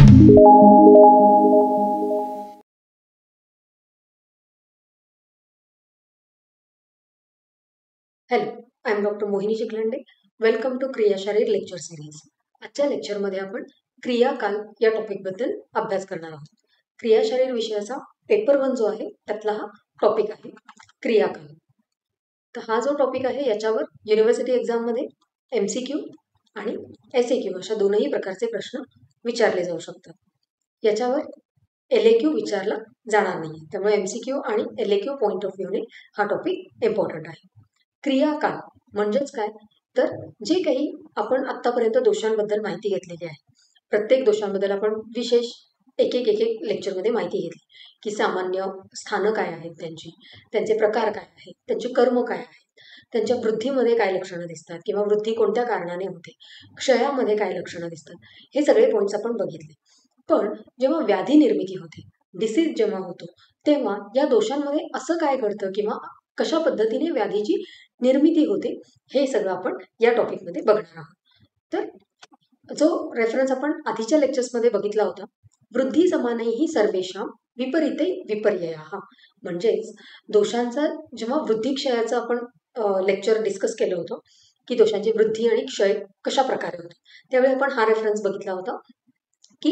Hello, I am doctor Mohini Chikhalande. Welcome to Kriyasharir lecture series. आजच्या लेक्चरमध्ये आपण क्रियाकाल या टॉपिकबद्दल अभ्यास करणार आहोत. क्रियाशारीर विषयाचा पेपर 1 जो आहे त्यातला हा टॉपिक आहे क्रियाकाल. तर हा जो टॉपिक आहे याच्यावर युनिव्हर्सिटी एक्झाममध्ये MCQ आणि SAQ अशा दोनही प्रकारचे प्रश्न विचारले जाऊ शकतात. याच्यावर LAQ विचारला जाणार नाही, त्यामुळे MCQ आणि LAQ पॉइंट ऑफ व्ह्यूने हा टॉपिक इम्पॉर्टंट आहे. क्रियाकाल म्हणजेच काय, तर जे काही आपण आत्तापर्यंत दोषांबद्दल माहिती घेतलेली आहे, प्रत्येक दोषांबद्दल आपण विशेष एक एक लेक्चरमध्ये माहिती घेतली की सामान्य स्थानं काय आहेत त्यांचे प्रकार काय आहेत, त्यांचे कर्म काय आहेत, त्यांच्या वृद्धीमध्ये काय लक्षणं दिसतात किंवा वृद्धी कोणत्या कारणाने होते, क्षयामध्ये काय लक्षणं दिसतात, हे सगळे पॉईंट्स आपण बघितले. पण जेव्हा व्याधी निर्मिती होते, डिसीज जेव्हा होतो, तेव्हा या दोषांमध्ये असं काय घडतं किंवा कशा पद्धतीने व्याधीची निर्मिती होते, हे सगळं आपण या टॉपिकमध्ये बघणार आहोत. तर जो रेफरन्स आपण आधीच्या लेक्चर्समध्ये बघितला होता, वृद्धी समानैः सर्वेषां विपरीते विपर्ययः, म्हणजेच दोषांचा जेव्हा वृद्धी क्षयाचं आपण लेक्चर डिस्कस केलं होतं की दोषांची वृद्धी आणि क्षय कशा प्रकारे होते, त्यावेळी आपण हा रेफरन्स बघितला होता की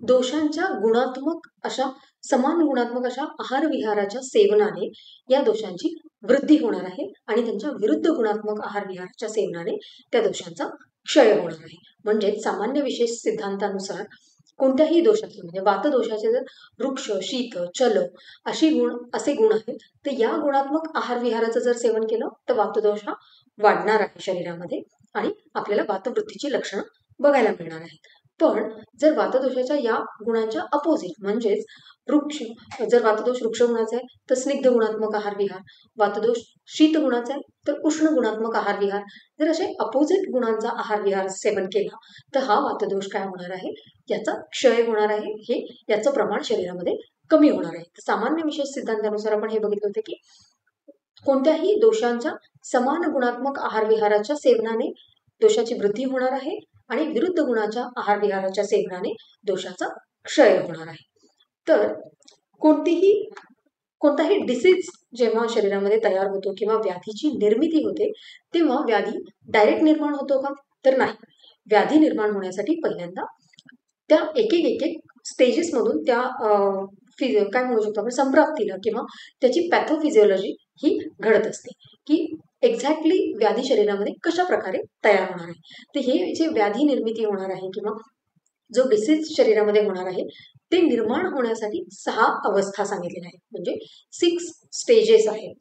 दोषांच्या गुणात्मक अशा समान गुणात्मक अशा आहार विहाराच्या सेवनाने या दोषांची वृद्धी होणार आहे आणि त्यांच्या विरुद्ध गुणात्मक आहार विहाराच्या सेवनाने त्या दोषांचा क्षय होणार आहे. म्हणजे सामान्य विशेष सिद्धांतानुसार कोणत्याही दोषाचे, म्हणजे वातदोषाचे जर वृक्ष, शीत, चल असे गुण आहेत, तर या गुणात्मक आहार विहाराचं जर सेवन केलं तर वातदोष हा वाढणार आहे शरीरामध्ये आणि आपल्याला वातवृद्धीची लक्षणं बघायला मिळणार आहेत. पण जर वातदोषाच्या या गुणांच्या अपोजिट, म्हणजेच जर वातदोष वृक्ष गुणाचा आहे तर स्निग्ध गुणात्मक आहार विहार, वातदोष शीत गुणाचा आहे तर उष्ण गुणात्मक आहार विहार, जर असे अपोजिट गुणांचा आहार विहार सेवन केला तर हा वातदोष काय होणार आहे, याचा क्षय होणार आहे, हे याचं प्रमाण शरीरामध्ये कमी होणार आहे. सामान्य विशेष सिद्धांतानुसार आपण हे बघितलं होतं की कोणत्याही दोषांच्या समान गुणात्मक आहार विहाराच्या सेवनाने दोषाची वृद्धी होणार आहे आणि विरुद्ध गुणाच्या आहार विहाराच्या सेवनाने दोषाचा क्षय होणार आहे. तर कोणताही डिसीज जेव्हा शरीरामध्ये तयार होतो किंवा व्याधीची निर्मिती होते, तेव्हा व्याधी डायरेक्ट निर्माण होतो का, तर नाही. व्याधी निर्माण होण्यासाठी पहिल्यांदा त्या एक स्टेजेसमधून त्या काय म्हणू शकतो आपण, संप्राप्तीला किंवा त्याची पॅथोफिजिओलॉजी ही घडत असते की एक्झॅक्टली व्याधी शरीरामध्ये कशा प्रकारे तयार होणार आहे. तर हे जे व्याधी निर्मिती होणार आहे किंवा जो डिसीज शरीरामध्ये होणार आहे, ते निर्माण होण्यासाठी 6 अवस्था सांगितलेल्या आहेत, म्हणजे 6 स्टेजेस आहेत.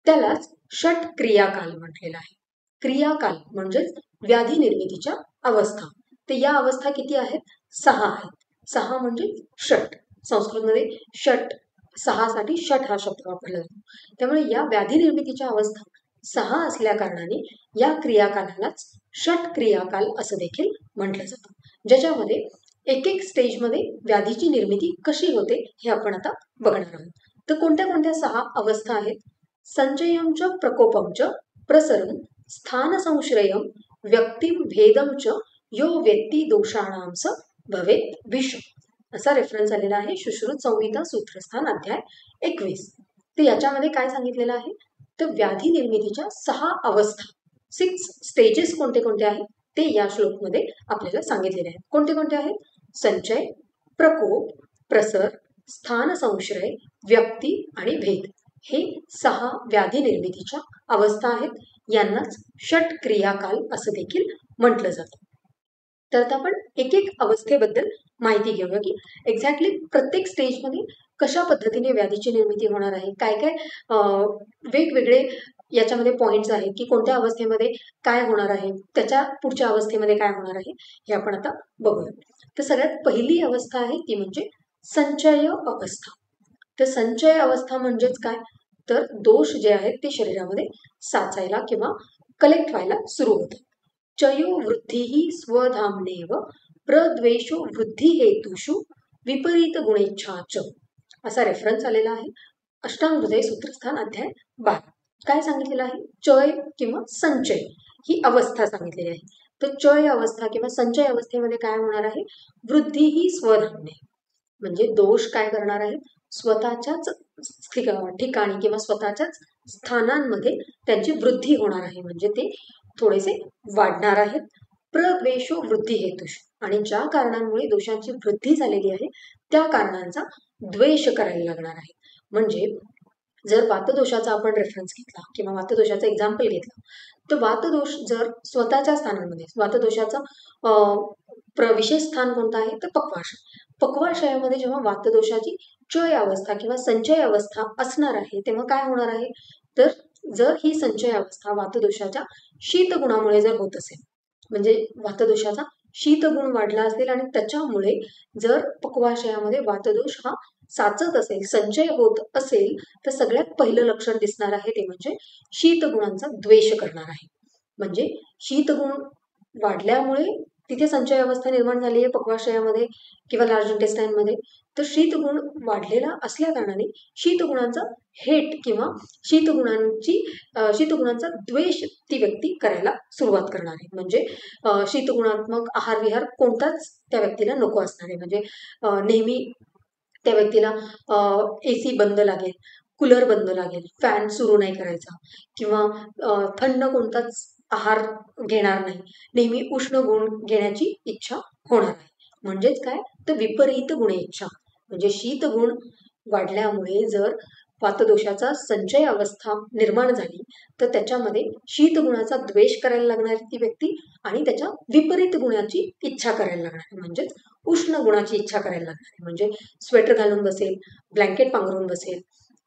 त्यालाच षट क्रियाकाल म्हटलेला आहे. क्रियाकाल म्हणजेच व्याधी निर्मितीच्या अवस्था. तर या अवस्था किती आहेत, 6 आहेत. 6 म्हणजे षट. संस्कृतमध्ये षट, 6 साठी षट हा शब्द वापरला जातो. त्यामुळे या व्याधी निर्मितीच्या अवस्था 6 असल्या कारणाने या क्रियाकालालाच षट क्रियाकाल असं देखील म्हटलं जातं, ज्याच्यामध्ये एक स्टेजमध्ये व्याधीची निर्मिती कशी होते हे आपण आता बघणार आहोत. तर कोणत्या 6 अवस्था आहेत, संचयं च प्रकोपं च प्रसरं स्थान संश्रयं व्यक्तिं भेदं च यो व्यक्ती दोषाणां स भवेत् विष, असा रेफरन्स आलेला आहे सुश्रुत संहिता सूत्रस्थान अध्याय 21. तर याच्यामध्ये काय सांगितलेलं आहे, तर व्याधी निर्मितीच्या 6 अवस्था, 6 स्टेजेस कोणते आहेत ते या श्लोकमध्ये आपल्याला सांगितलेले आहेत. कोणते आहेत, संचय, प्रकोप, प्रसर, स्थान संश्रय, व्यक्ती आणि भेद, हे 6 व्याधी निर्मितीच्या अवस्था आहेत. यांनाच षट क्रियाकाल असं देखील म्हटलं जातं. तर आता आपण एक अवस्थेबद्दल माहिती घेऊया की एक्झॅक्टली प्रत्येक स्टेजमध्ये कशा पद्धतीने व्याधीची निर्मिती होणार आहे, काय वेगवेगळे याच्यामध्ये पॉइंट्स आहेत की कोणत्या अवस्थेमध्ये काय होणार आहे, त्याच्या पुढच्या अवस्थेमध्ये काय होणार आहे, हे आपण आता बघूया. तर सगळ्यात पहिली अवस्था आहे ती म्हणजे संचय अवस्था. तर संचय अवस्था म्हणजेच काय, तर दोष जे आहेत ते शरीरामध्ये साचायला किंवा कलेक्ट व्हायला सुरू होतात. चयो वृद्धी स्वधामनेव प्रद्वेषो वृद्धी हेतुषु विपरीत गुणेच्छाच, असा रेफरन्स आलेला आहे अष्टांग हृदय सूत्रस्थान अध्याय 12. काय सांगितलेलं आहे, चय किंवा संचय ही अवस्था सांगितलेली आहे. तर चय अवस्था किंवा संचय अवस्थेमध्ये काय होणार आहे, वृद्धी ही स्वधान्य, म्हणजे दोष काय करणार आहे, स्वतःच्याच ठिकाणी किंवा स्वतःच्याच स्थानांमध्ये त्यांची वृद्धी होणार आहे, म्हणजे ते थोडेसे वाढणार आहेत. प्रद्वेषो वृद्धी हेतुष, आणि ज्या कारणांमुळे दोषांची वृद्धी झालेली आहे त्या कारणांचा द्वेष करायला लागणार आहे. म्हणजे जर वातदोषाचा आपण रेफरन्स घेतला किंवा वातदोषाचा एक्झाम्पल घेतला, तर वातदोष जर स्वतःच्या स्थानांमध्ये, वातदोषाचं विशेष स्थान कोणतं आहे, तर पक्वाशय. पक्वाशयामध्ये जेव्हा वातदोषाची चय अवस्था किंवा संचय अवस्था असणार आहे तेव्हा काय होणार आहे, तर जर ही संचय अवस्था वातदोषाच्या शीतगुणामुळे जर होत असेल, म्हणजे वातदोषाचा शीतगुण वाढला असेल आणि त्याच्यामुळे जर पक्वाशयामध्ये वातदोष हा साचत असेल, संचय होत असेल, तर सगळ्यात पहिलं लक्षण दिसणार आहे ते म्हणजे शीतगुणांचा द्वेष करणार आहे. म्हणजे शीतगुण वाढल्यामुळे तिथे संचय अवस्था निर्माण झाली आहे पक्वाशयामध्ये किंवा लार्ज इंटेस्टाईनमध्ये, तर शीतगुण वाढलेला असल्या कारणाने शीतगुणांचा हेट किंवा शीतगुणांचा द्वेष ती व्यक्ती करायला सुरुवात करणार आहे. म्हणजे शीतगुणात्मक आहार विहार कोणताच त्या व्यक्तीला नको असणार आहे. म्हणजे नेहमी त्या व्यक्तीला AC बंद लागेल, कूलर बंद लागेल, फॅन सुरू नाही करायचा किंवा थंड कोणताच आहार घेणार नाही, नेहमी उष्ण गुण घेण्याची इच्छा होणार आहे. म्हणजेच काय, तर विपरीत गुणे इच्छा, म्हणजे शीतगुण वाढल्यामुळे जर वातदोषाचा संचय अवस्था निर्माण झाली तर त्याच्यामध्ये शीतगुणाचा द्वेष करायला लागणारी ती व्यक्ती आणि त्याच्या विपरीत गुणाची इच्छा करायला लागणार आहे, म्हणजेच उष्ण गुणाची इच्छा करायला लागणार आहे. म्हणजे स्वेटर घालून बसेल, ब्लँकेट पांघरून बसेल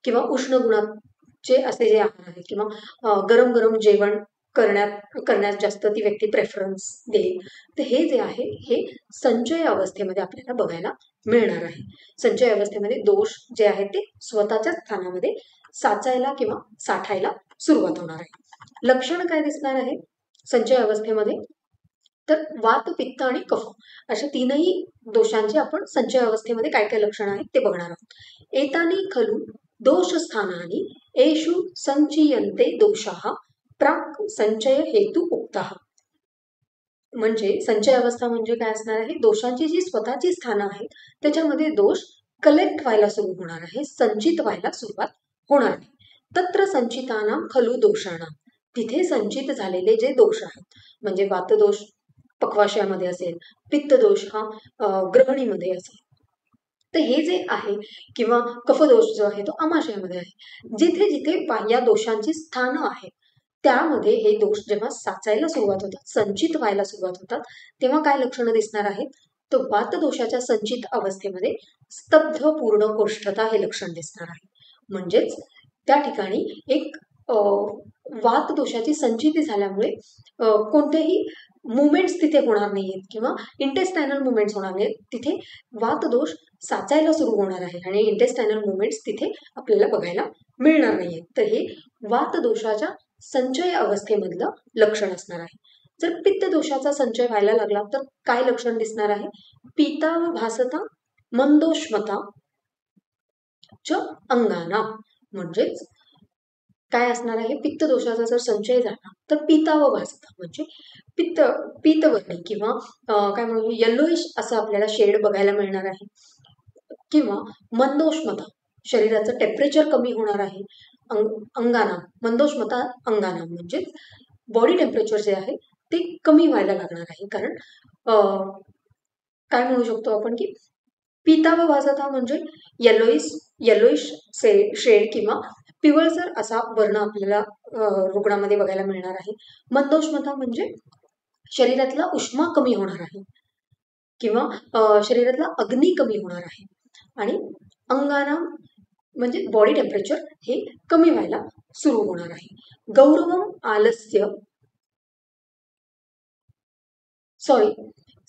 किंवा उष्ण गुणाचे असे जे आहार आहेत किंवा गरम गरम जेवण करण्यास जास्त ती व्यक्ती प्रेफरन्स देईल. तर हे जे आहे हे संचय अवस्थेमध्ये आपल्याला बघायला मिळणार आहे. संचय अवस्थेमध्ये दोष जे आहेत ते स्वतःच्या स्थानामध्ये साचायला किंवा साठायला सुरुवात होणार आहे. लक्षण काय दिसणार आहे संचय अवस्थेमध्ये, तर वात, पित्त आणि कफ अशा तीनही दोषांचे आपण संचय अवस्थेमध्ये काय काय लक्षण आहेत ते बघणार आहोत. एतानी खलु दोष स्थानानी एषु संचीयन्ते दोषाः प्राक संचय हेतू उक्तः. म्हणजे संचय अवस्था म्हणजे काय असणार आहे, दोषांची जी स्वतःची स्थानं आहेत त्याच्यामध्ये दोष कलेक्ट व्हायला सुरू होणार आहे, संचित व्हायला सुरुवात होणार आहे. तत्र संचितानां खलु दोषाणां, तिथे संचित झालेले जे दोष आहेत, म्हणजे वातदोष पक्वाशयामध्ये असेल, पित्तदोष हा ग्रहणीमध्ये असेल, तर हे जे आहे किंवा कफदोष जो आहे तो आमाशयामध्ये आहे, जिथे जिथे या दोषांची स्थानं आहेत त्यामध्ये हे दोष जेव्हा साचायला सुरुवात होतात, संचित व्हायला सुरुवात होतात, तेव्हा काय लक्षणं दिसणार आहेत, तर वातदोषाच्या संचित अवस्थेमध्ये स्तब्ध पूर्ण कोष्ठता हे लक्षण दिसणार आहे. म्हणजेच त्या ठिकाणी एक वात दोषाची संचिती झाल्यामुळे कोणतेही मुवमेंट्स तिथे होणार नाहीयेत किंवा इंटेस्टायनल मुवमेंट्स होणार नाहीत, तिथे वात दोष साचायला सुरू होणार आहे आणि इंटेस्टायनल मुवमेंट्स तिथे आपल्याला बघायला मिळणार नाहीयेत. तर हे वात दोषाच्या संचय अवस्थेमधलं लक्षण असणार आहे. जर पित्त दोषाचा संचय व्हायला लागला तर काय लक्षण दिसणार आहे, पिता व भासता मंदोष्मता च अंगाना, म्हणजेच काय असणार आहे, पित्त दोषाचा जर संचय झाला तर पिता व भासता म्हणजे पीतवर्णी किंवा काय म्हणू येल्लोइश असं आपल्याला शेड बघायला मिळणार आहे, किंवा मंदोष्मता शरीराचं टेम्परेचर कमी होणार आहे, अंगाना मंदोष्मता अंगाना म्हणजे बॉडी टेम्परेचर जे आहे ते कमी व्हायला लागणार आहे. कारण काय म्हणू शकतो आपण की पिता व भासता म्हणजे येलोइश शेड किंवा पिवळसर असा वर्ण आपल्याला रुग्णामध्ये बघायला मिळणार आहे. मंदोष्मता म्हणजे शरीरातला उष्मा कमी होणार आहे किंवा शरीरातला अग्नी कमी होणार आहे, आणि अंगाना म्हणजे बॉडी टेम्परेचर हे कमी व्हायला सुरू होणार आहे. गौरवम आलस्य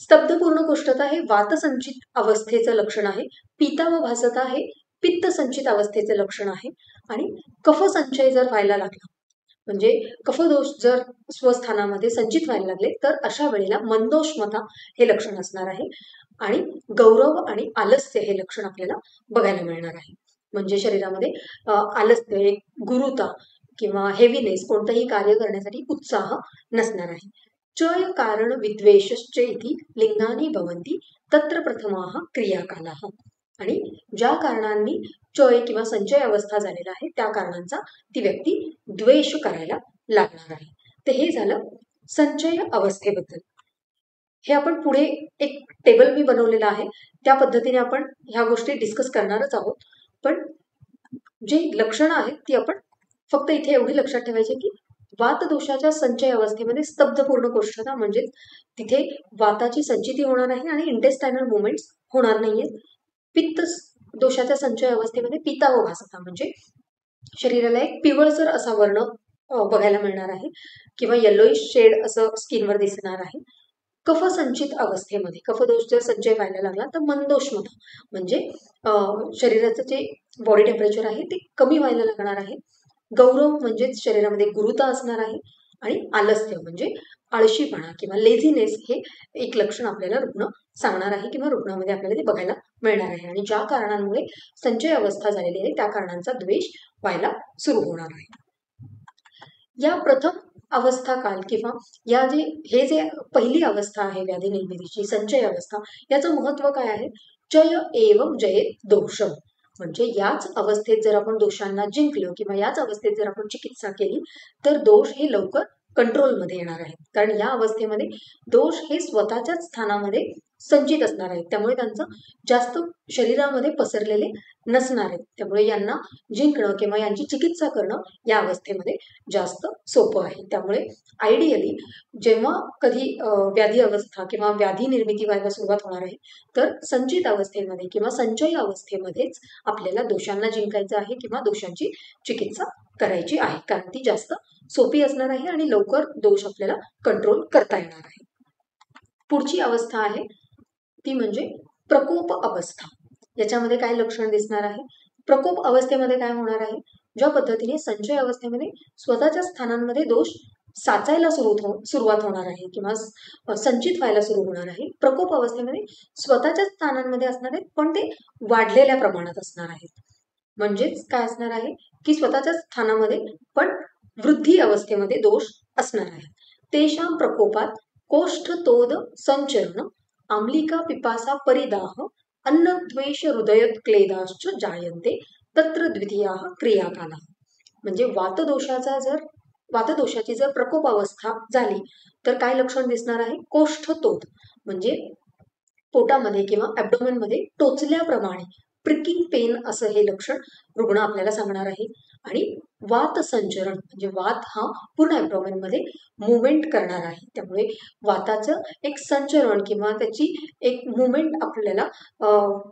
स्तब्धपूर्ण कोष्ठता हे वातसंचित अवस्थेचं लक्षण आहे, पिता व भासता हे पित्त संचित अवस्थेचं लक्षण आहे, आणि कफ संचय जर व्हायला लागला म्हणजे कफदोष जर स्वस्थानामध्ये संचित व्हायला लागले तर अशा वेळेला मंदोष्मता हे लक्षण असणार आहे आणि गौरव आणि आलस्य हे लक्षण आपल्याला बघायला मिळणार आहे. म्हणजे शरीरामध्ये आलस्य, एक गुरुता किंवा हेवीनेस, कोणतंही कार्य करण्यासाठी उत्साह नसणार आहे. चय कारण विद्वेषश्चेति लिंगानी भवन्ति तत्र प्रथमाः क्रियाकालाः. आणि ज्या कारणांनी चय किंवा संचय अवस्था झालेला आहे त्या कारणांचा ती व्यक्ती द्वेष करायला लागणार आहे. तर हे झालं संचय अवस्थेबद्दल. हे आपण पुढे एक टेबल मी बनवलेला आहे त्या पद्धतीने आपण ह्या गोष्टी डिस्कस करणारच आहोत. पण जी लक्षणं आहेत ती आपण फक्त इथे एवढी लक्षात ठेवायची की वातदोषाच्या संचय अवस्थेमध्ये स्तब्धपूर्ण कोष्ठता म्हणजे तिथे वाताची संचिती होणार आहे आणि इंटेस्टायनल मुवमेंट्स होणार नाहीयेत. पित्त दोषाच्या संचय अवस्थेमध्ये पितावभासता म्हणजे शरीराला एक पिवळसर असा वर्ण बघायला मिळणार आहे किंवा येलोइश शेड असं स्किनवर दिसणार आहे. कफ संचित अवस्थेमध्ये कफदोष जर संचय व्हायला लागला तर मंदोष्मता म्हणजे शरीराचं जे बॉडी टेम्परेचर आहे ते कमी व्हायला लागणार आहे. गौरव म्हणजेच शरीरामध्ये गुरुता असणार आहे आणि आलस्य म्हणजे आळशीपणा किंवा लेझीनेस हे एक लक्षण आपल्याला रुग्ण सांगणार आहे किंवा रुग्णामध्ये आपल्याला ते बघायला मिळणार आहे. आणि ज्या कारणांमुळे संचय अवस्था झालेली आहे त्या कारणांचा द्वेष व्हायला सुरू होणार आहे. या प्रथम अवस्था काल किंवा या हे जे पहिली अवस्था आहे व्याधी निर्मितीची संचय अवस्था याचं महत्व काय आहे. चय एवं जयेत दोषम म्हणजे याच अवस्थेत जर आपण दोषांना जिंकलं किंवा याच अवस्थेत जर आपण चिकित्सा केली तर दोष हे लवकर कंट्रोलमध्ये येणार आहेत. कारण या अवस्थेमध्ये दोष हे स्वतःच्याच स्थानामध्ये संचित असणार आहेत त्यामुळे त्यांचं जास्त शरीरामध्ये पसरलेले नसणार आहेत. त्यामुळे यांना जिंकणं किंवा यांची चिकित्सा करणं या अवस्थेमध्ये जास्त सोपं आहे. त्यामुळे आयडियली जेव्हा कधी व्याधी अवस्था किंवा व्याधी निर्मिती व्हायला सुरुवात होणार आहे तर संचित अवस्थेमध्ये किंवा संचय अवस्थेमध्येच आपल्याला दोषांना जिंकायचं आहे किंवा दोषांची चिकित्सा करायची आहे कारण ती जास्त सोपी असणार आहे आणि लवकर दोष आपल्याला कंट्रोल करता येणार आहे. पुढची अवस्था आहे ती म्हणजे प्रकोप अवस्था. याच्यामध्ये काय लक्षण दिसणार आहे. प्रकोप अवस्थेमध्ये काय होणार आहे. ज्या पद्धतीने संचय अवस्थेमध्ये स्वतःच्या स्थानांमध्ये दोष साचायला सुरुवात होणार आहे किंवा संचित व्हायला सुरू होणार आहे. प्रकोप अवस्थेमध्ये स्वतःच्या स्थानांमध्ये असणार आहेत पण ते वाढलेल्या प्रमाणात असणार आहेत. म्हणजेच काय असणार आहे की स्वतःच्या स्थानामध्ये पण वृद्धी अवस्थेमध्ये दोष असणार आहेत. तेषां प्रकोपात कोष्ठतोद संचरण आम्लिका पिपासा परिदाह अन्नद्वेष हृदयोत्क्लेदाश्च जायन्ते तत्र द्वितीयाः क्रियाकालाः. म्हणजे वातदोषाची जर प्रकोप अवस्था झाली तर काय लक्षण दिसणार आहे. कोष्ठतोद म्हणजे पोटामध्ये किंवा ॲब्डोमेन मध्ये टोचल्याप्रमाणे प्रिकिंग पेन असं हे लक्षण रुग्ण आपल्याला सांगणार आहे. आणि वात संचरण म्हणजे वात हा पूर्ण ॲब्डोमेन मध्ये मुवमेंट करणार आहे. त्यामुळे वाताचं एक संचरण किंवा त्याची एक मुवमेंट आपल्याला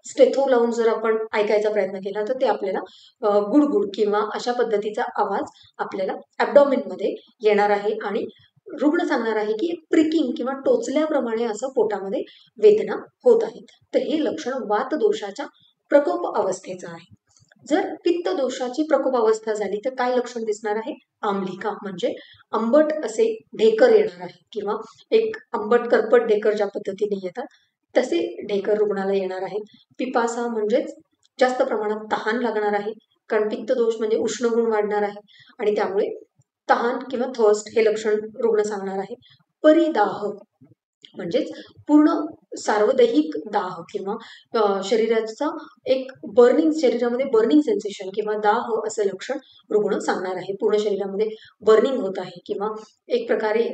स्टेथो लावून जर आपण ऐकायचा प्रयत्न केला तर ते आपल्याला गुडगुड किंवा अशा पद्धतीचा आवाज आपल्याला ॲब्डोमेन मध्ये येणार आहे आणि रुग्ण सांगणार आहे की प्रिकिंग किंवा टोचल्याप्रमाणे असं पोटामध्ये वेदना होत आहेत. तर हे लक्षण वात दोषाच्या प्रकोप अवस्थेचं आहे. जर पित्त दोषाची प्रकोप अवस्था झाली तर काय लक्षण दिसणार आहे. आम्लिका म्हणजे आंबट असे ढेकर येणार आहे किंवा एक आंबट करपट ढेकर ज्या पद्धतीने येतात तसे ढेकर रुग्णाला येणार आहेत. पिपासा म्हणजेच जास्त प्रमाणात तहान लागणार आहे कारण पित्त दोष म्हणजे उष्ण गुण वाढणार आहे आणि त्यामुळे तहान किंवा थर्स्ट हे लक्षण रुग्ण सांगणार आहे. परिदाह म्हणजेच पूर्ण सार्वदैहिक दाह किंवा शरीराचा एक शरीरामध्ये बर्निंग सेन्सेशन किंवा दाह असं लक्षण रुग्ण सांगणार आहे. पूर्ण शरीरामध्ये बर्निंग होत आहे किंवा एक प्रकारे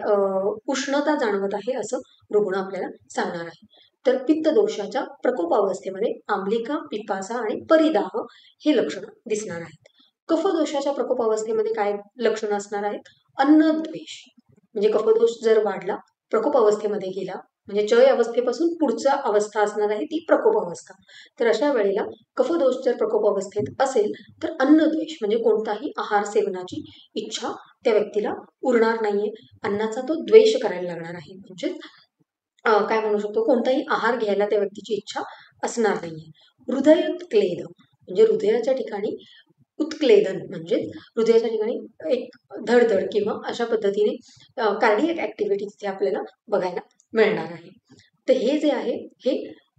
उष्णता जाणवत आहे असं रुग्ण आपल्याला सांगणार आहे. तर पित्त दोषाच्या प्रकोप अवस्थेमध्ये आम्लिका पिपासा आणि परिदाह हे लक्षण दिसणार आहेत. कफदोषाच्या प्रकोप अवस्थेमध्ये काय लक्षण असणार आहेत. अन्नद्वेष म्हणजे कफदोष जर वाढला प्रकोप अवस्थेमध्ये गेला म्हणजे चय अवस्थेपासून पुढचा अवस्था असणार आहे ती प्रकोप अवस्था. तर अशा वेळेला कफदोष जर प्रकोप अवस्थेत असेल तर अन्नद्वेष म्हणजे कोणताही आहार सेवनाची इच्छा त्या व्यक्तीला उरणार नाहीये. अन्नाचा तो द्वेष करायला लागणार आहे. म्हणजे काय म्हणू शकतो कोणताही आहार घ्यायला त्या व्यक्तीची इच्छा असणार नाहीये. हृदयोत्क्लेद म्हणजे हृदयाच्या ठिकाणी उत्क्लेदन म्हणजे हृदयाच्या ठिकाणी एक धडधड किंवा अशा पद्धतीने कार्डियक ऍक्टिव्हिटी तिथे आपल्याला बघायला मिळणार आहे. तर हे जे आहे हे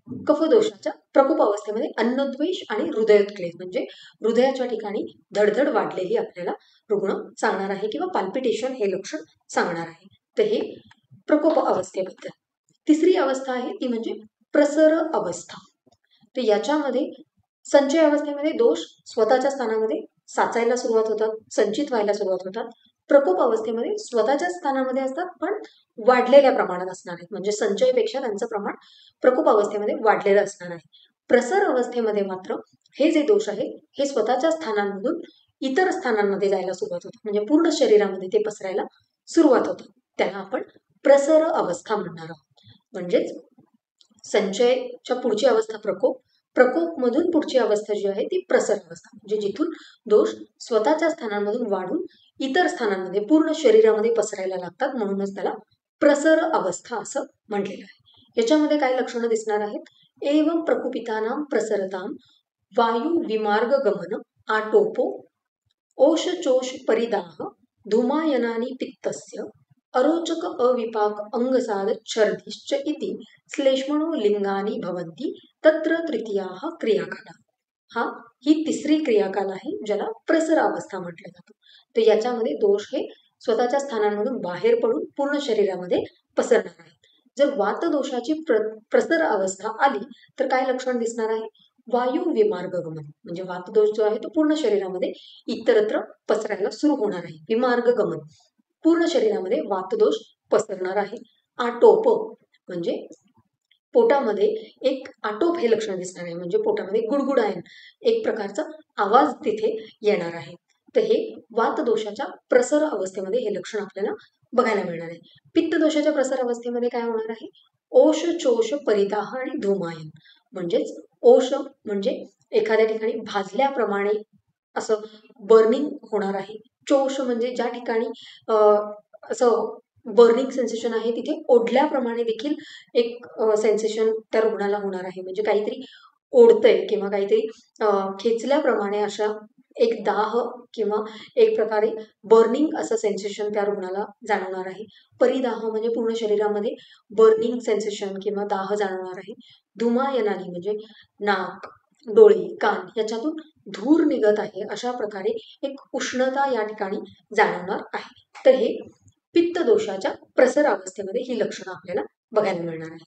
कफदोषाच्या प्रकोप अवस्थेमध्ये अन्नद्वेष आणि हृदयोत्क्लेद म्हणजे हृदयाच्या ठिकाणी धडधड वाढलेली आपल्याला रुग्ण सांगणार आहे किंवा पाल्पिटेशन हे लक्षण सांगणार आहे. तर हे प्रकोप अवस्थेबद्दल. तिसरी अवस्था आहे ती म्हणजे प्रसर अवस्था. तर याच्यामध्ये संचय अवस्थेमध्ये दोष स्वतःच्या स्थानामध्ये साचायला सुरुवात होतात, संचित व्हायला सुरुवात होतात. प्रकोप अवस्थेमध्ये स्वतःच्या स्थानामध्ये असतात पण वाढलेल्या प्रमाणात असणार आहेत, म्हणजे संचयपेक्षा त्यांचं प्रमाण प्रकोप अवस्थेमध्ये वाढलेलं असणार आहे. प्रसर अवस्थेमध्ये मात्र हे जे दोष आहेत हे स्वतःच्या स्थानांमधून इतर स्थानांमध्ये जायला सुरुवात होतात, म्हणजे पूर्ण शरीरामध्ये ते पसरायला सुरुवात होतात. त्याला आपण प्रसर अवस्था म्हणणार आहोत. म्हणजेच संचयच्या पुढची अवस्था प्रकोप, प्रकोप मधून पुढची अवस्था जी आहे ती प्रसर अवस्था, म्हणजे जिथून दोष स्वतःच्या स्थानांमधून वाढून इतर स्थानांमध्ये पूर्ण शरीरामध्ये पसरायला लागतात, म्हणूनच त्याला प्रसर अवस्था असं म्हटलेलं आहे. याच्यामध्ये काय लक्षणं दिसणार आहेत? एवं प्रकुपितानां प्रसरतां वायू विमार्ग गमन आटोपो ओषचोष परिदाह धूमायनानि पित्तस्य अरोचक अविपाक अंगसाद छर्दिश्च इति श्लेष्मणो लिंगानी भवन्ति तत्र तृतीयाः क्रियाकाला. ही तिसरी क्रियाकाल आहे ज्याला प्रसर अवस्था म्हटलं जातं. तर याच्यामध्ये दोष हे स्वतःच्या स्थानांमधून बाहेर पडून पूर्ण शरीरामध्ये पसरणार आहेत. जर वात दोषाची प्रसर अवस्था आली तर काय लक्षण दिसणार आहे? वायू विमार्ग गमन, म्हणजे वातदोष जो आहे तो पूर्ण शरीरामध्ये इतरत्र पसरायला सुरू होणार आहे. विमार्ग गमन, पूर्ण शरीरामध्ये वातदोष पसरणार आहे. आटोप म्हणजे पोटामध्ये एक आटोप हे लक्षण दिसणार आहे, म्हणजे पोटामध्ये गुडगुडायन एक प्रकारचा आवाज तिथे येणार आहे. तर हे वातदोषाच्या प्रसर अवस्थेमध्ये हे लक्षण आपल्याला बघायला मिळणार आहे. पित्त दोषाच्या प्रसर अवस्थेमध्ये काय होणार आहे? ओष चोष परिदाह आणि धूमायन, म्हणजेच ओष म्हणजे एखाद्या ठिकाणी भाजल्याप्रमाणे असं बर्निंग होणार आहे. चोष म्हणजे ज्या ठिकाणी असं बर्निंग सेन्सेशन आहे तिथे ओढल्याप्रमाणे देखील एक सेन्सेशन त्या रुग्णाला होणार आहे, म्हणजे काहीतरी ओढतंय किंवा काहीतरी खेचल्याप्रमाणे अशा एक दाह किंवा एक प्रकारे बर्निंग असं सेन्सेशन त्या रुग्णाला जाणवणार आहे. परिदाह म्हणजे पूर्ण शरीरामध्ये बर्निंग सेन्सेशन किंवा दाह जाणवणार आहे. धूमायनानी म्हणजे नाक, डोळे, कान याच्यातून धूर निघत आहे, अशा प्रकारे एक उष्णता या ठिकाणी जाणवणार आहे. तर हे पित्त दोषाच्या प्रसर अवस्थेमध्ये ही लक्षणं आपल्याला बघायला मिळणार आहेत.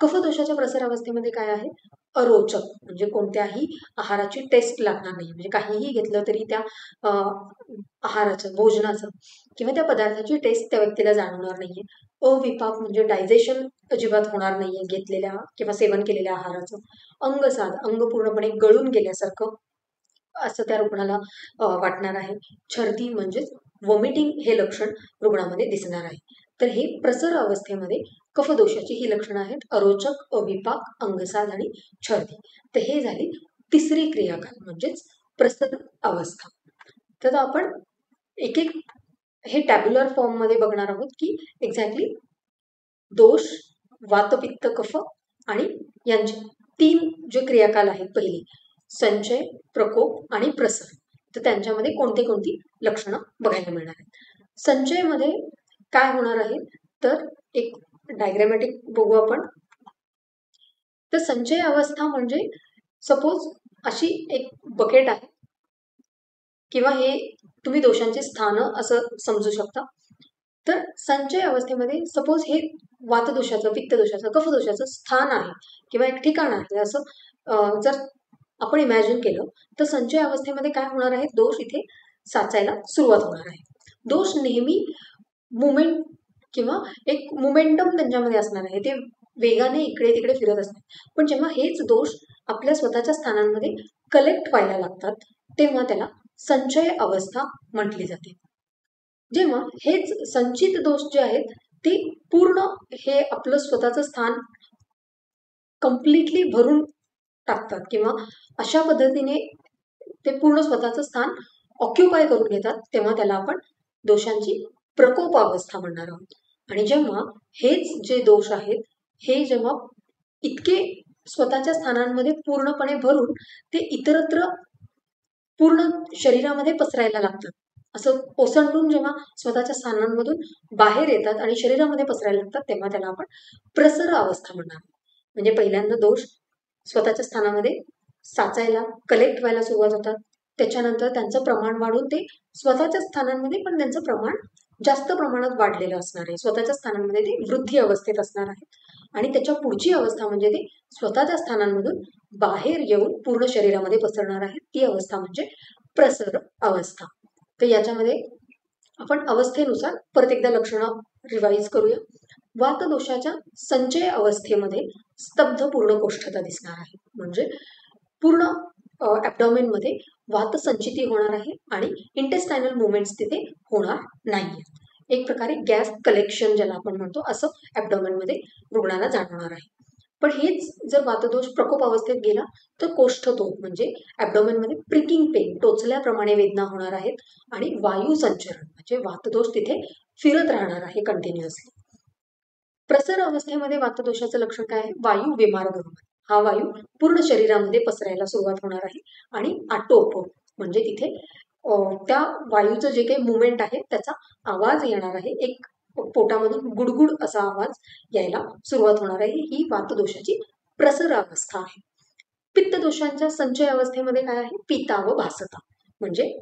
कफ दोषाच्या प्रसर अवस्थेमध्ये काय आहे? अरोचक म्हणजे कोणत्याही आहाराची टेस्ट लागणार नाही, म्हणजे काहीही घेतलं तरी त्या आहाराचं, भोजनाचं किंवा त्या पदार्थाची टेस्ट त्या व्यक्तीला जाणवणार नाहीये. अविपाक म्हणजे डायजेशन अजिबात होणार नाहीये घेतलेल्या किंवा सेवन केलेल्या आहाराचं. अंगसाद, अंग पूर्णपणे गळून गेल्यासारखं असं त्या रुग्णाला वाटणार आहे. छर्दी म्हणजेच वॉमिटिंग हे लक्षण रुग्णामध्ये दिसणार आहे. तर हे प्रसर अवस्थेमध्ये कफदोषाची ही लक्षणं आहेत: अरोचक, अविपाक, अंगसाद आणि छर्दी. तर हे झाली तिसरी क्रियाकाल म्हणजेच प्रसर अवस्था. तर आपण एक एक हे टॅब्युलर फॉर्म मध्ये बघणार आहोत की एक्झॅक्टली दोष, वातपित्त, कफ आणि यांचे 3 जे क्रियाकाल आहेत, पहिली संचय, प्रकोप आणि प्रसर, तर त्यांच्यामध्ये कोणती लक्षणं बघायला मिळणार आहेत. संचयमध्ये काय होणार आहे तर एक डायग्रॅमॅटिक बघू आपण. तर संचय अवस्था म्हणजे सपोज अशी एक बकेट आहे किंवा हे तुम्ही दोषांचे स्थान असं समजू शकता. तर संचय अवस्थेमध्ये सपोज हे वातदोषाचं, पित्तदोषाचं, कफदोषाचं स्थान आहे किंवा एक ठिकाण आहे असं जर आपण इमॅजिन केलं तर संचय अवस्थेमध्ये काय होणार आहे? दोष इथे साचायला सुरुवात होणार आहे. दोष नेहमी मुवमेंट किंवा एक मोमेंटम त्यांच्यामध्ये असणार आहे, ते वेगाने इकडे तिकडे फिरत असतात. पण जेव्हा हेच दोष आपल्या स्वतःच्या स्थानांमध्ये कलेक्ट व्हायला लागतात तेव्हा त्याला संचय अवस्था म्हटली जाते. जेव्हा हेच संचित दोष जे आहेत ते पूर्ण हे आपलं स्वतःचं स्थान कम्प्लिटली भरून टाकतात किंवा अशा पद्धतीने ते पूर्ण स्वतःचं स्थान ऑक्युपाय करून घेतात, तेव्हा त्याला आपण दोषांची प्रकोप अवस्था म्हणणार आहोत. आणि जेव्हा हेच जे दोष आहेत हे जेव्हा इतके स्वतःच्या स्थानांमध्ये पूर्णपणे भरून ते इतरत्र पूर्ण शरीरामध्ये पसरायला लागतात, असं ओसंडून जेव्हा स्वतःच्या स्थानांमधून बाहेर येतात आणि शरीरामध्ये पसरायला लागतात, तेव्हा त्याला आपण प्रसर अवस्था म्हणणार. म्हणजे पहिल्यांदा दोष स्वतःच्या स्थानामध्ये साचायला, कलेक्ट व्हायला सुरुवात होतात, त्याच्यानंतर त्यांचं प्रमाण वाढून ते स्वतःच्या स्थानांमध्ये पण त्यांचं प्रमाण जास्त प्रमाणात वाढलेलं असणार आहे, स्वतःच्या स्थानांमध्ये ते वृद्धी अवस्थेत असणार आहे. आणि त्याच्या पुढची अवस्था म्हणजे ते स्वतःच्या स्थानांमधून बाहेर येऊन पूर्ण शरीरामध्ये पसरणार आहे, ती अवस्था म्हणजे प्रसर अवस्था. तर याच्यामध्ये आपण अवस्थेनुसार परत एकदा लक्षणं रिवाईज करूया. वातदोषाच्या संचय अवस्थेमध्ये स्तब्ध पूर्ण कोष्ठता दिसणार आहे, म्हणजे पूर्ण ॲब्डॉमेनमध्ये वात संचिती होणार आहे आणि इंटेस्टायनल मुवमेंट्स तिथे होणार नाही. एक प्रकारे गॅस कलेक्शन ज्याला आपण म्हणतो असं ॲब्डॉमेनमध्ये रुग्णाला जाणवणार आहे. पण हेच जर वातदोष प्रकोप अवस्थेत गेला तर कोष्ठतो म्हणजे ॲब्डॉमेनमध्ये प्रिकिंग पेन, टोचल्याप्रमाणे वेदना होणार आहेत आणि वायू संचरण म्हणजे वातदोष तिथे फिरत राहणार आहे कंटिन्युअसली. प्रसर अवस्थेमध्ये वातदोषाचं लक्षण काय आहे? वायू विमार्ग, हा वायू पूर्ण शरीरामध्ये पसरायला सुरुवात होणार आहे आणि आटोप म्हणजे तिथे त्या वायूचं जे काही मुवमेंट आहे त्याचा आवाज येणार आहे, एक पोटामधून गुडगुड असा आवाज यायला सुरुवात होणार आहे. ही वातदोषाची प्रसर अवस्था आहे. पित्तदोषांच्या संचय अवस्थेमध्ये काय आहे? पिता व भासता म्हणजे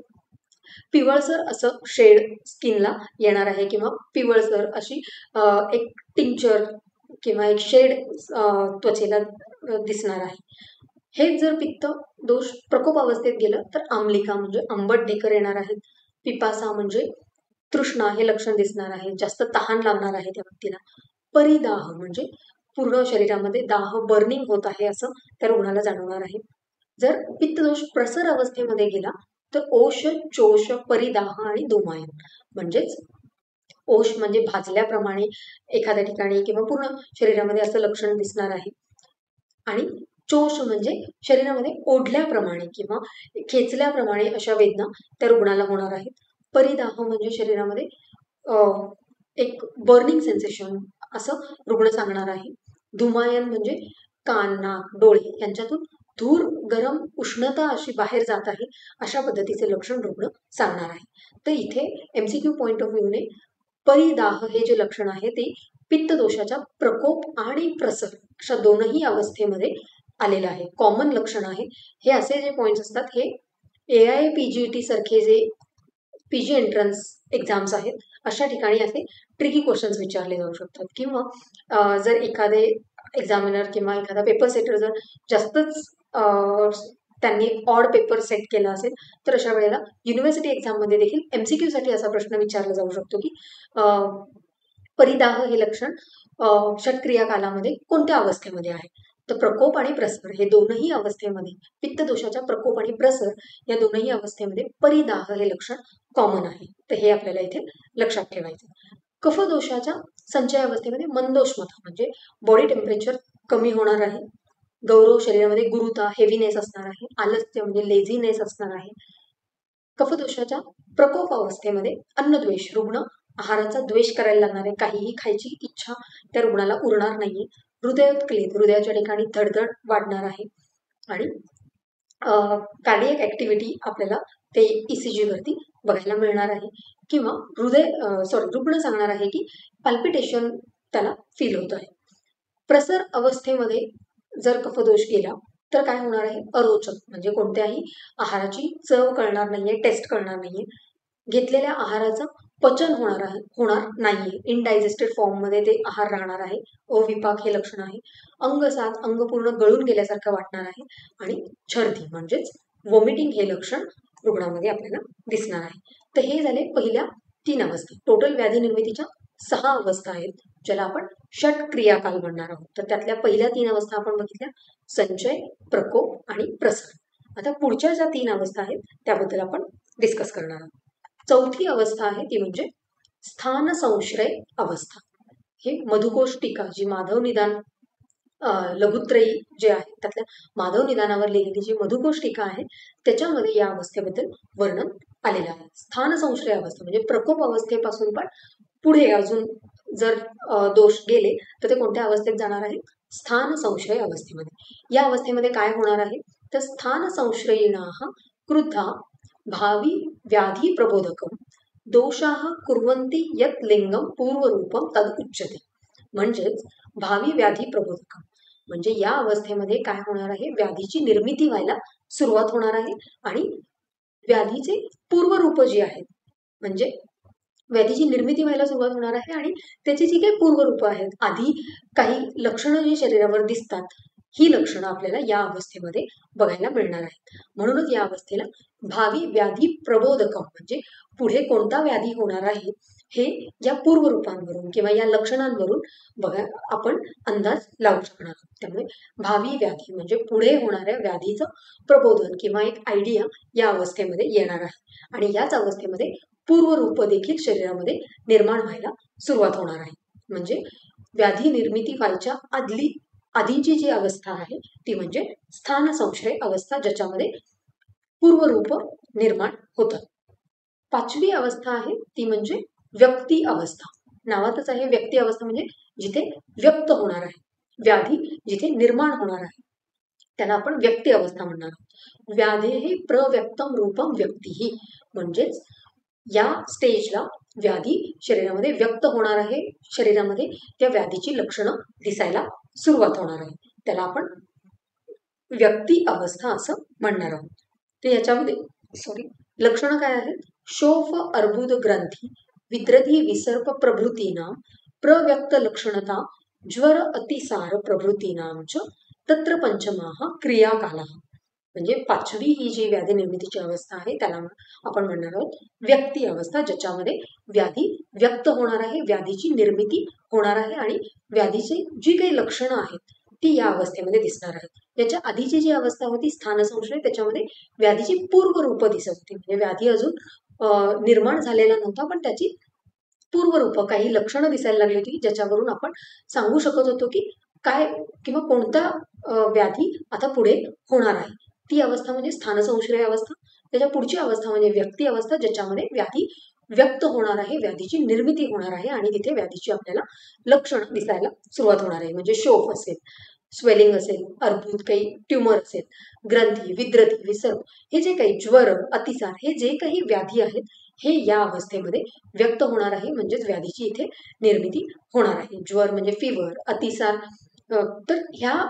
पिवळसर असं शेड स्किनला येणार आहे किंवा पिवळसर अशी एक टिंचर किंवा एक शेड त्वचेला दिसणार आहे. हेच जर पित्त दोष प्रकोप अवस्थेत गेलं तर आम्लिका म्हणजे आंबट ढेकर येणार आहेत. पिपासा म्हणजे तृष्णा हे लक्षण दिसणार आहे, जास्त तहान लागणार आहे त्या व्यक्तीला. परिदाह म्हणजे पूर्ण शरीरामध्ये दाह बर्निंग होत आहे असं त्या रुग्णाला जाणवणार आहे. जर पित्तदोष प्रसर अवस्थेमध्ये गेला तर ओष, चोष, परिदाह आणि धुमायन म्हणजेच ओष म्हणजे भाजल्याप्रमाणे एखाद्या ठिकाणी किंवा पूर्ण शरीरामध्ये असं लक्षण दिसणार आहे आणि चोष म्हणजे शरीरामध्ये ओढल्याप्रमाणे किंवा खेचल्याप्रमाणे अशा वेदना त्या रुग्णाला होणार आहेत. परिदाह म्हणजे शरीरामध्ये एक बर्निंग सेन्सेशन असं रुग्ण सांगणार आहे. धुमायन म्हणजे कान, नाक, डोळे यांच्यातून धूर, गरम उष्णता अशी बाहेर जात आहे अशा पद्धतीचे लक्षण रुग्ण सांगणार आहे. तर इथे MCQ पॉइंट ऑफ व्ह्यूने परिदाह हे जे लक्षण आहे ते पित्तदोषाच्या प्रकोप आणि प्रसर अशा दोनही अवस्थेमध्ये आलेलं आहे, कॉमन लक्षण आहे. हे असे जे पॉइंट्स असतात हे AIPGET सारखे जे PG एंट्रन्स एक्झाम्स आहेत अशा ठिकाणी असे ट्रिकी क्वेश्चन्स विचारले जाऊ शकतात. किंवा जर एखादे एक्झामिनर किंवा एखादा पेपर सेटर जर जास्तच त्यांनी ऑड पेपर सेट केला असेल तर अशा वेळेला युनिव्हर्सिटी एक्झाममध्ये देखील MCQ साठी असा प्रश्न विचारला जाऊ शकतो की परिदाह हे लक्षण षटक्रिया कालामध्ये कोणत्या अवस्थेमध्ये आहे? तर प्रकोप आणि प्रसर हे दोनही अवस्थेमध्ये, पित्तदोषाच्या प्रकोप आणि प्रसर या दोनही अवस्थेमध्ये परिदाह हे लक्षण कॉमन आहे. तर हे आपल्याला इथे लक्षात ठेवायचं. कफदोषाच्या संचय अवस्थेमध्ये मंदोष्मता म्हणजे बॉडी टेम्परेचर कमी होणार आहे. गौरव शरीरामध्ये गुरुता, हेवीनेस असणार आहे. आलस्य म्हणजे लेझीनेस असणार आहे. कफदोषाच्या प्रकोप अवस्थेमध्ये अन्नद्वेष, रुग्ण आहाराचा द्वेष करायला लागणार आहे, काहीही खायची इच्छा त्या रुग्णाला उरणार नाहीये. हृदयोत्कलित, हृदयाच्या ठिकाणी धडधड वाढणार आहे आणि कार्डियक ऍक्टिव्हिटी आपल्याला ते ECG वरती बघायला मिळणार आहे. किंवा रुग्ण सांगणार आहे की पाल्पिटेशन त्याला फील होत आहे. प्रसर अवस्थेमध्ये जर कफदोष गेला तर काय होणार आहे? अरोचक म्हणजे कोणत्याही आहाराची चव कळणार नाहीये, टेस्ट कळणार नाहीये. घेतलेल्या आहाराचं पचन होणार नाहीये, इनडायजेस्टेड फॉर्ममध्ये ते आहार राहणार आहे. अविपाक हे लक्षण आहे. अंगसात, अंग पूर्ण गळून गेल्यासारखं वाटणार आहे आणि छर्दी म्हणजेच वॉमिटिंग हे लक्षण रुग्णामध्ये आपल्याला दिसणार आहे. तर हे झाले पहिल्या 3 अवस्था. टोटल व्याधी निर्मितीच्या 6 अवस्था आहेत ज्याला आपण षटक्रियाकाल म्हणणार आहोत. तर त्यातल्या पहिल्या 3 अवस्था आपण बघितल्या, संचय, प्रकोप आणि प्रसर. आता पुढच्या ज्या 3 अवस्था आहेत त्याबद्दल आपण डिस्कस करणार आहोत. चौथी अवस्था आहे ती म्हणजे स्थान संश्रय अवस्था. हे मधुकोश टीका जी माधव निदान लघुत्रयी जे आहे त्यातल्या माधव निदानावर लिहिलेली जी मधुकोश टीका आहे त्याच्यामध्ये या अवस्थेबद्दल वर्णन आलेलं आहे. स्थान संश्रय अवस्था म्हणजे प्रकोप अवस्थेपासून पण पुढे अजून जर दोष गेले तर ते कोणत्या अवस्थेत जाणार आहे? स्थान संशय अवस्थेमध्ये. या अवस्थेमध्ये काय होणार आहे? तर स्थान संश्रयिणाः क्रुद्धा भावी व्याधी प्रबोधकम दोषाः कुर्वन्ति यत् लिंगम पूर्वरूपम तद उच्यते. म्हणजेच भावी व्याधी प्रबोधकम म्हणजे या अवस्थेमध्ये काय होणार आहे? व्याधीची निर्मिती व्हायला सुरुवात होणार आहे आणि व्याधीचे पूर्वरूप जी आहेत म्हणजे व्याधीची निर्मिती व्हायला सुरुवात होणार आहे आणि त्याची जी काही पूर्वरूपं आहेत, आधी काही लक्षणं जी शरीरावर दिसतात, ही लक्षणं आपल्याला या अवस्थेमध्ये बघायला मिळणार आहेत. म्हणूनच या अवस्थेला भावी व्याधी प्रबोधकम म्हणजे पुढे कोणता व्याधी होणार आहे हे या पूर्वरूपांवरून किंवा या लक्षणांवरून बघा आपण अंदाज लावू शकणार आहोत. त्यामुळे भावी व्याधी म्हणजे पुढे होणाऱ्या व्याधीचं प्रबोधन किंवा एक आयडिया या अवस्थेमध्ये येणार आहे आणि याच अवस्थेमध्ये पूर्वरूप देखील शरीरामध्ये निर्माण व्हायला सुरुवात होणार आहे. म्हणजे व्याधी निर्मिती व्हायच्या आधीची जी अवस्था आहे ती म्हणजे स्थान संशय अवस्था, ज्याच्यामध्ये पूर्वरूप निर्माण होतं. 5वी अवस्था आहे ती म्हणजे व्यक्ती अवस्था. नावातच आहे व्यक्ती अवस्था म्हणजे जिथे व्यक्त होणार आहे व्याधी, जिथे निर्माण होणार आहे त्याला आपण व्यक्ती अवस्था म्हणणार आहोत. व्याधेः प्रव्यक्तम रूपम व्यक्तीही म्हणजेच या स्टेजला व्याधी शरीरामध्ये व्यक्त होणार आहे, शरीरामध्ये त्या व्याधीची लक्षणं दिसायला सुरुवात होणार आहे, त्याला आपण व्यक्ती अवस्था असं म्हणणार आहोत. तर याच्यामध्ये लक्षणं काय आहेत? शोफ अर्बुद ग्रंथी विद्रधी विसर्प प्रभृतीनां प्रव्यक्त लक्षणता ज्वर अतिसार प्रभृतीनां च तत्र पंचमाः क्रियाकालः. म्हणजे 5वी ही जी व्याधी निर्मितीची अवस्था आहे त्याला आपण म्हणणार आहोत व्यक्ती अवस्था, ज्याच्यामध्ये व्याधी व्यक्त होणार आहे, व्याधीची निर्मिती होणार आहे आणि व्याधीची जी काही लक्षणं आहेत ती या अवस्थेमध्ये दिसणार आहेत. याच्या आधीची जी अवस्था होती स्थानसंशय, त्याच्यामध्ये व्याधीची पूर्वरूप दिसत होती. म्हणजे व्याधी अजून निर्माण झालेला नव्हता, पण त्याची पूर्वरूप काही लक्षणं दिसायला लागली होती, ज्याच्यावरून आपण सांगू शकत होतो की काय किंवा कोणता व्याधी आता पुढे होणार आहे. ती अवस्था म्हणजे स्थानसंशय अवस्था. त्याच्या पुढची अवस्था म्हणजे व्यक्ती अवस्था, ज्याच्यामध्ये व्याधी व्यक्त होणार आहे, व्याधीची निर्मिती होणार आहे आणि तिथे व्याधीची आपल्याला लक्षणं दिसायला सुरुवात होणार आहे. म्हणजे शोफ असेल, स्वेलिंग असेल, अर्बुद काही ट्युमर असेल, ग्रंथी, विद्रती, विसर्प, हे जे काही ज्वर, अतिसार, हे जे काही व्याधी आहेत हे या अवस्थेमध्ये व्यक्त होणार आहे. म्हणजेच व्याधीची इथे निर्मिती होणार आहे. ज्वर म्हणजे फिवर, अतिसार, तर ह्या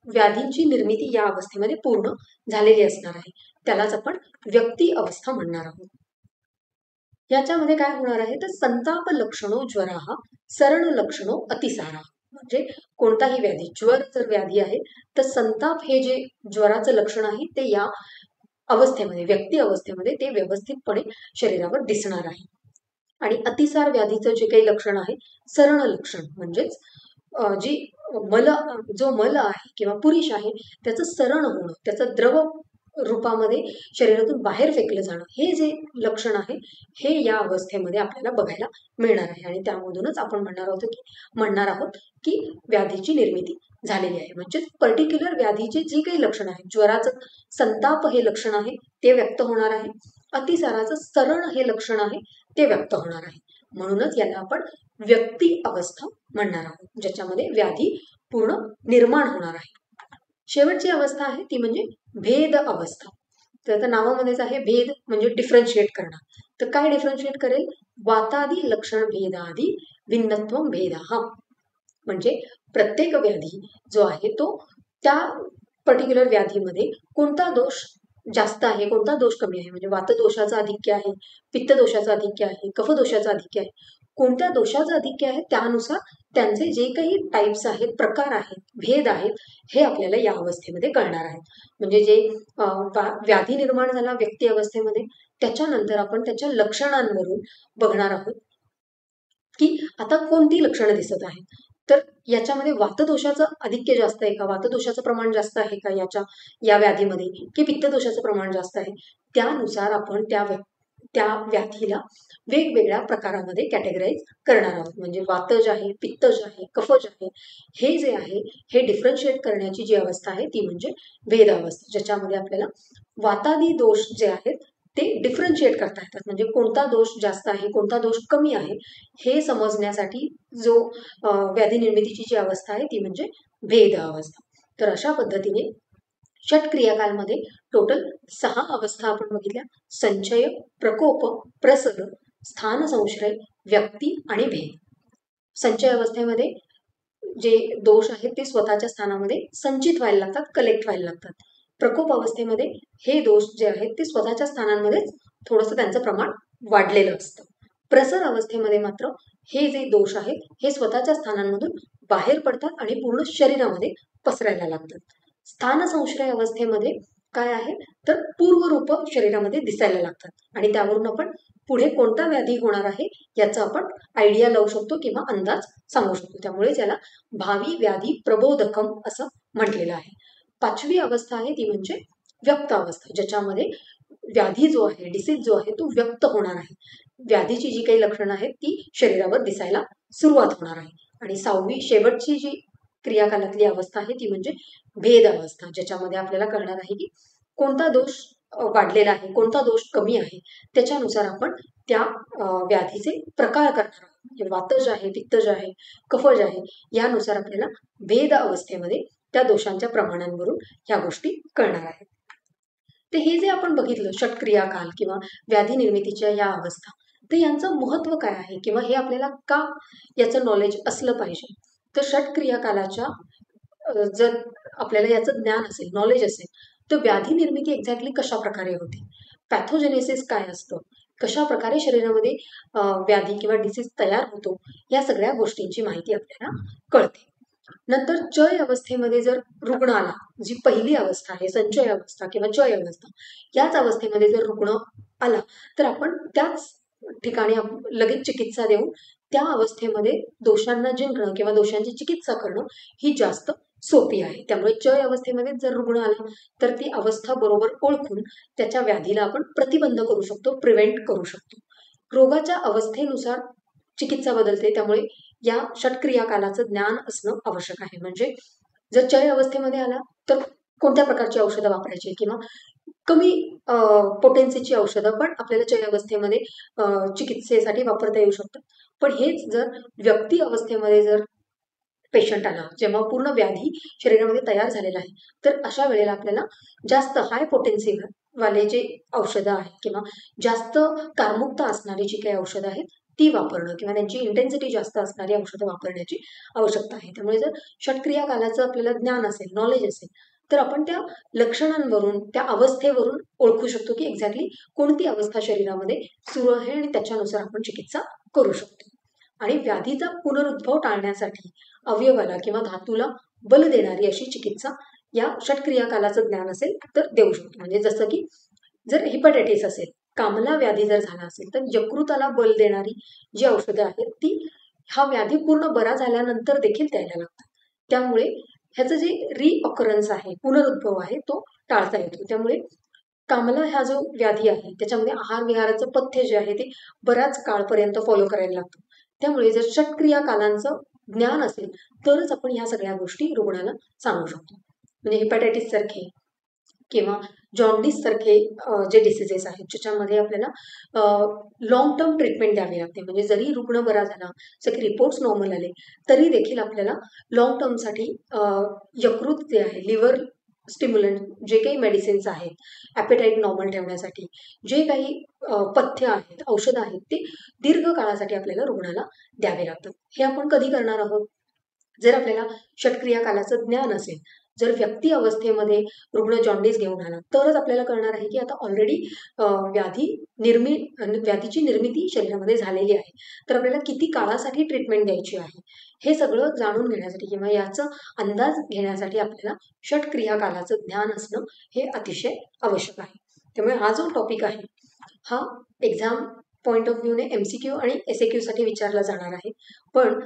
व्याधींची निर्मिती या अवस्थेमध्ये पूर्ण झालेली असणार आहे, त्यालाच आपण व्यक्ती अवस्था म्हणणार आहोत. याच्यामध्ये काय होणार आहे तर संताप लक्षणो ज्वराः सरण लक्षणो अतिसारा. म्हणजे कोणताही व्याधी, ज्वर जर व्याधी आहे तर संताप हे जे ज्वराचं लक्षण आहे ते या अवस्थेमध्ये व्यक्ती अवस्थेमध्ये ते व्यवस्थितपणे शरीरावर दिसणार आहे. आणि अतिसार व्याधीचं जे काही लक्षण आहे सरण लक्षण म्हणजेच जी जो मल आहे किंवा पुरुष आहे त्याचं सरण होणं, त्याचं द्रव रूपामध्ये शरीरातून बाहेर फेकलं जाणं, हे जे लक्षण आहे हे या अवस्थेमध्ये आपल्याला बघायला मिळणार आहे. आणि त्यामधूनच आपण म्हणणार आहोत की व्याधीची निर्मिती झालेली आहे. म्हणजे पर्टिक्युलर व्याधीचे जी काही लक्षण आहे, ज्वराचं संताप हे लक्षण आहे ते व्यक्त होणार आहे, अतिसाराचं सरण हे लक्षण आहे ते व्यक्त होणार आहे. म्हणूनच याला आपण व्यक्ती अवस्था म्हणणार आहोत, ज्याच्यामध्ये व्याधी पूर्ण निर्माण होणार आहे. शेवटची अवस्था आहे ती म्हणजे भेद अवस्था. तर आता नावामध्येच आहे भेद म्हणजे डिफरन्शिएट करणं. तर काय डिफरन्शिएट करेल? वातादी लक्षण भेदादी भिन्नत्वम भेदाः. म्हणजे प्रत्येक व्याधी जो आहे तो त्या पर्टिक्युलर व्याधीमध्ये कोणता दोष जास्त आहे, कोणता दोष कमी आहे, म्हणजे वातदोषाचं आधिक्य आहे, पित्तदोषाचं आधिक्य आहे, कफदोषाचं आधिक्य आहे, कोणत्या दोषाचं आधिक्य आहे त्यानुसार त्यांचे जे काही टाईप्स आहेत, प्रकार आहेत, भेद आहेत, हे आपल्याला या अवस्थेमध्ये कळणार आहेत. म्हणजे जे व्याधी निर्माण झाला व्यक्ती अवस्थेमध्ये, त्याच्यानंतर आपण त्याच्या लक्षणांवरून बघणार आहोत की आता कोणती लक्षणं दिसत आहेत. तर याच्यामध्ये वातदोषाचं आधिक्य जास्त आहे का, वातदोषाचं प्रमाण जास्त आहे का या व्याधीमध्ये, की पित्तदोषाचं प्रमाण जास्त आहे, त्यानुसार आपण त्या व्याधीला वेगवेगळ्या प्रकारामध्ये कॅटेगराईज करणार आहोत. म्हणजे वातज आहे, पित्तज आहे, कफज आहे, हे जे आहे हे डिफरन्शिएट करण्याची जी अवस्था आहे ती म्हणजे भेद अवस्था, ज्याच्यामध्ये आपल्याला वातादी दोष जे आहेत ते डिफरन्शिएट करता येतात. म्हणजे कोणता दोष जास्त आहे, कोणता दोष कमी आहे, हे समजण्यासाठी जो व्याधी निर्मितीची जी अवस्था आहे ती म्हणजे भेद अवस्था. तर अशा पद्धतीने षटक्रियाकालमध्ये टोटल 6 अवस्था आपण बघितल्या: संचय, प्रकोप, प्रसर, स्थान संशय, व्यक्ती आणि भेद. संचय अवस्थेमध्ये जे दोष आहेत ते स्वतःच्या स्थानामध्ये संचित व्हायला लागतात, कलेक्ट व्हायला लागतात. प्रकोप अवस्थेमध्ये हे दोष जे आहेत ते स्वतःच्या स्थानांमध्येच थोडंसं त्यांचं प्रमाण वाढलेलं असतं. प्रसर अवस्थेमध्ये मात्र हे जे दोष आहेत हे स्वतःच्या स्थानांमधून बाहेर पडतात आणि पूर्ण शरीरामध्ये पसरायला लागतात. स्थान संश्रय अवस्थेमध्ये काय आहे तर पूर्वरूप शरीरामध्ये दिसायला लागतात आणि त्यावरून आपण पुढे कोणता व्याधी होणार आहे याचा आपण आयडिया लावू शकतो किंवा अंदाज सांगू शकतो. त्यामुळे त्याला भावी व्याधी प्रबोधकम असं म्हटलेलं आहे. 5वी अवस्था आहे ती म्हणजे व्यक्त अवस्था, ज्याच्यामध्ये व्याधी जो आहे, डिसीज जो आहे तो व्यक्त होणार आहे. व्याधीची जी काही लक्षणं आहेत ती शरीरावर दिसायला सुरुवात होणार आहे. आणि 6वी शेवटची जी क्रियाकालातली अवस्था आहे ती म्हणजे भेद अवस्था, ज्याच्यामध्ये आपल्याला कळणार आहे की कोणता दोष वाढलेला आहे, कोणता दोष कमी आहे, त्याच्यानुसार आपण त्या व्याधीचे प्रकार करणार आहोत. वातज आहे, पित्तज आहे, कफज आहे, यानुसार आपल्याला भेद अवस्थेमध्ये त्या दोषांच्या प्रमाणांवरून ह्या गोष्टी कळणार आहेत. तर हे जे आपण बघितलं षटक्रियाकाल किंवा व्याधी निर्मितीच्या या अवस्था, तर यांचं महत्व काय आहे किंवा हे आपल्याला का याचं नॉलेज असलं पाहिजे. तर षटक्रियाकालाच्या जर आपल्याला याचं ज्ञान असेल, नॉलेज असेल, तर व्याधी निर्मिती एक्झॅक्टली कशा प्रकारे होते, पॅथोजेनेसिस काय असतं, कशा प्रकारे शरीरामध्ये व्याधी किंवा डिसीज तयार होतो, या सगळ्या गोष्टींची माहिती आपल्याला कळते. नंतर चय अवस्थेमध्ये जर रुग्ण आला, जी पहिली अवस्था आहे संचय अवस्था किंवा चय अवस्था, याच अवस्थेमध्ये जर रुग्ण आला तर आपण त्याच ठिकाणी लगेच चिकित्सा देऊन त्या अवस्थेमध्ये दोषांना जिंकणं किंवा दोषांची चिकित्सा करणं ही जास्त सोपी आहे. त्यामुळे चय अवस्थेमध्ये जर रुग्ण आला तर ती अवस्था बरोबर ओळखून त्याच्या व्याधीला आपण प्रतिबंध करू शकतो, प्रिव्हेंट करू शकतो. रोगाच्या अवस्थेनुसार चिकित्सा बदलते, त्यामुळे या षटक्रियाकालाचं ज्ञान असणं आवश्यक आहे. म्हणजे जर चय अवस्थेमध्ये आला तर कोणत्या प्रकारची औषधं वापरायची किंवा कमी पोटेन्सीची औषधं पण आपल्याला चय अवस्थेमध्ये चिकित्सेसाठी वापरता येऊ शकतात. पण हेच जर व्यक्ती अवस्थेमध्ये जर पेशंट आला, जेव्हा पूर्ण व्याधी शरीरामध्ये तयार झालेला आहे, तर अशा वेळेला आपल्याला जास्त हाय पोटेन्सी वाले जे औषधं आहेत किंवा जास्त कारमुक्त असणारी जी काही औषधं आहेत ती वापरणं किंवा त्यांची इंटेन्सिटी जास्त असणारी औषधं वापरण्याची आवश्यकता आहे. त्यामुळे जर षटक्रिया कालाचं आपल्याला ज्ञान असेल, नॉलेज असेल, तर आपण त्या लक्षणांवरून, त्या अवस्थेवरून ओळखू शकतो की एक्झॅक्टली कोणती अवस्था शरीरामध्ये सुरू आहे आणि त्याच्यानुसार आपण चिकित्सा करू शकतो. आणि व्याधीचा पुनरुद्भव टाळण्यासाठी अवयवाला किंवा धातूला बल देणारी अशी चिकित्सा या षटक्रियाकालाचं ज्ञान असेल तर देऊ शकतो. म्हणजे जसं की जर हिपॅटायटिस असेल, कामला व्याधी जर झाला असेल तर यकृताला बल देणारी जी औषधं आहेत ती हा व्याधी पूर्ण बरा झाल्यानंतर देखील द्यायला लागतात. त्यामुळे ह्याचं जे रिअकरन्स आहे, पुनरुद्भव आहे, तो टाळता येतो. त्यामुळे कामला हा जो व्याधी आहे त्याच्यामध्ये आहार विहाराचं पथ्य जे आहे ते बऱ्याच काळपर्यंत फॉलो करायला लागतं. त्यामुळे जर षटक्रिया कालांचं ज्ञान असेल तरच आपण ह्या सगळ्या गोष्टी रुग्णाला सांगू शकतो. म्हणजे हिपॅटायटिस सारखे किंवा जॉन्डिस सारखे जे डिसिजेस आहेत ज्याच्यामध्ये आपल्याला लॉंग टर्म ट्रीटमेंट द्यावी लागते. म्हणजे जरी रुग्ण बरा झाला, सगळे रिपोर्ट्स नॉर्मल आले, तरी देखील आपल्याला लॉंग टर्मसाठी यकृत जे आहे, लिव्हर स्टिम्युलंट जे काही मेडिसिन्स आहेत, ॲपेटाईट नॉर्मल ठेवण्यासाठी जे काही पथ्य आहेत, औषधं आहेत, ते दीर्घ काळासाठी आपल्याला रुग्णाला द्यावे लागतात. हे आपण कधी करणार आहोत? जर आपल्याला षटक्रिया कालाचं ज्ञान असेल, जर व्यक्ती अवस्थेमध्ये रुग्ण जॉन्डिस घेऊन आला तरच आपल्याला कळणार आहे की आता ऑलरेडी व्याधीची निर्मिती शरीरामध्ये झालेली आहे, तर आपल्याला किती काळासाठी ट्रीटमेंट द्यायची आहे हे सगळं जाणून घेण्यासाठी किंवा याचा अंदाज घेण्यासाठी आपल्याला षटक्रिया कालाचं ज्ञान असणं हे अतिशय आवश्यक आहे. त्यामुळे हा जो टॉपिक आहे हा एक्झाम पॉईंट ऑफ व्ह्यूने MCQ आणि SAQ साठी विचारला जाणार आहे. पण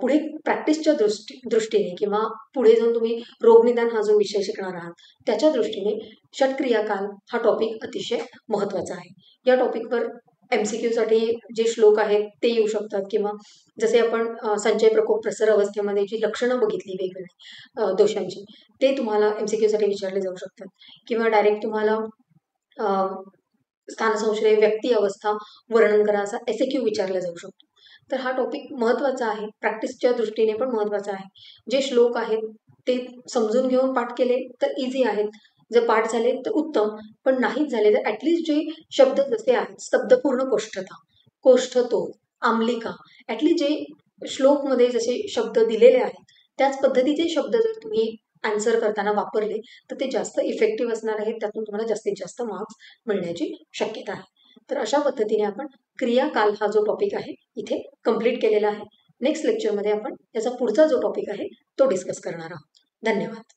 पुढे प्रॅक्टिसच्या दृष्टीने किंवा पुढे जाऊन तुम्ही रोगनिदान हा जो विषय शिकणार आहात त्याच्या दृष्टीने षटक्रियाकाल हा टॉपिक अतिशय महत्त्वाचा आहे. या टॉपिकवर MCQ साठी जे श्लोक आहेत ते येऊ शकतात किंवा जसे आपण संचय प्रकोप प्रसर अवस्थेमध्ये जी लक्षणं बघितली वेगवेगळी दोषांची, ते तुम्हाला MCQ साठी विचारले जाऊ शकतात किंवा डायरेक्ट तुम्हाला स्थानसंश्रय व्यक्ती अवस्था वर्णन करा असा SAQ विचारला जाऊ शकतो. तर हा टॉपिक महत्त्वाचा आहे, प्रॅक्टिसच्या दृष्टीने पण महत्त्वाचा आहे. जे श्लोक आहेत ते समजून घेऊन पाठ केले तर इझी आहेत, जर पाठ झाले तर उत्तम, पण नाहीच झाले तर ॲटलिस्ट जे शब्द जसे आहेत, शब्दपूर्ण कोष्ठता, कोष्ठतो, आम्लिका, ॲटलिस्ट जे श्लोकमध्ये जसे शब्द दिलेले आहेत त्याच पद्धतीचे शब्द जर तुम्ही आन्सर करताना वापरले तर ते जास्त इफेक्टिव्ह असणार आहेत, त्यातून तुम्हाला जास्तीत जास्त मार्क्स मिळण्याची शक्यता आहे. तर अशा पद्धतीने आपण क्रियाकाल हा जो टॉपिक आहे इथे कंप्लीट केलेला आहे. नेक्स्ट लेक्चरमध्ये आपण याचा पुढचा जो टॉपिक आहे तो डिस्कस करणार आहोत. धन्यवाद.